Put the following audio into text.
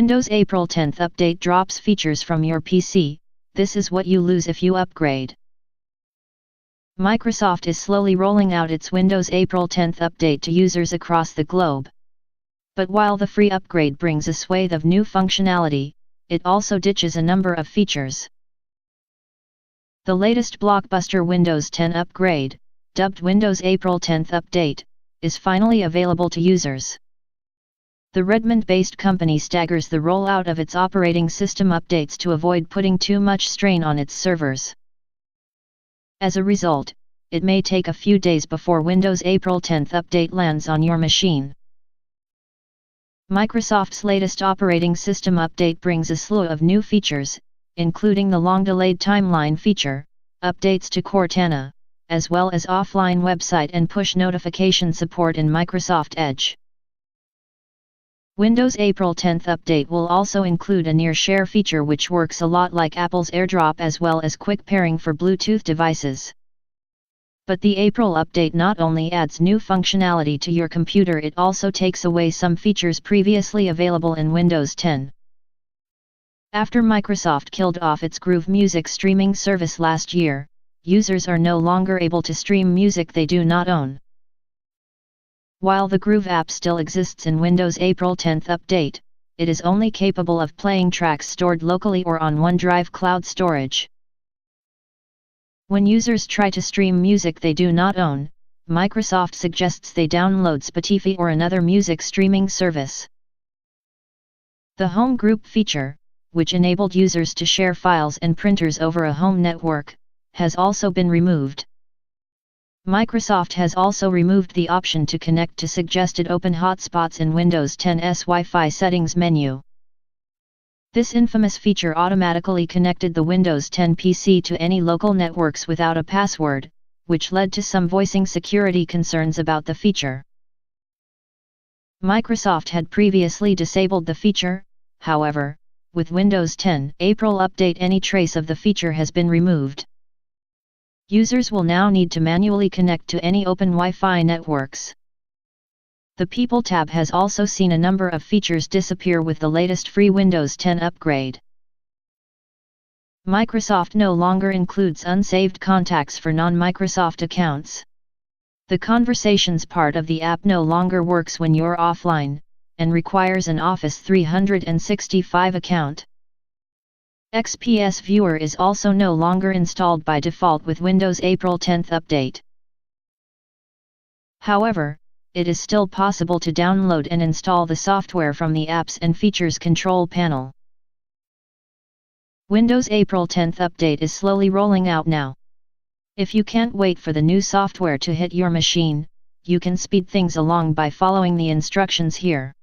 Windows April 10th update drops features from your PC. This is what you lose if you upgrade. Microsoft is slowly rolling out its Windows April 10th update to users across the globe. But while the free upgrade brings a swathe of new functionality, it also ditches a number of features. The latest blockbuster Windows 10 upgrade, dubbed Windows April 10th Update, is finally available to users. The Redmond-based company staggers the rollout of its operating system updates to avoid putting too much strain on its servers. As a result, it may take a few days before Windows April 10th Update lands on your machine. Microsoft's latest operating system update brings a slew of new features, including the long-delayed timeline feature, updates to Cortana, as well as offline website and push notification support in Microsoft Edge. Windows April 10th update will also include a near share feature which works a lot like Apple's AirDrop as well as quick pairing for Bluetooth devices. But the April update not only adds new functionality to your computer, it also takes away some features previously available in Windows 10. After Microsoft killed off its Groove music streaming service last year, users are no longer able to stream music they do not own. While the Groove app still exists in Windows April 10th update, it is only capable of playing tracks stored locally or on OneDrive cloud storage. When users try to stream music they do not own, Microsoft suggests they download Spotify or another music streaming service. The Home Group feature, which enabled users to share files and printers over a home network, has also been removed. Microsoft has also removed the option to connect to suggested open hotspots in Windows 10's Wi-Fi settings menu. This infamous feature automatically connected the Windows 10 PC to any local networks without a password, which led to some voicing security concerns about the feature. Microsoft had previously disabled the feature, however, with Windows 10 April update any trace of the feature has been removed. Users will now need to manually connect to any open Wi-Fi networks. The People tab has also seen a number of features disappear with the latest free Windows 10 upgrade. Microsoft no longer includes unsaved contacts for non-Microsoft accounts. The Conversations part of the app no longer works when you're offline, and requires an Office 365 account. XPS Viewer is also no longer installed by default with Windows April 10th update. However, it is still possible to download and install the software from the Apps and Features control panel. Windows April 10th update is slowly rolling out now. If you can't wait for the new software to hit your machine, you can speed things along by following the instructions here.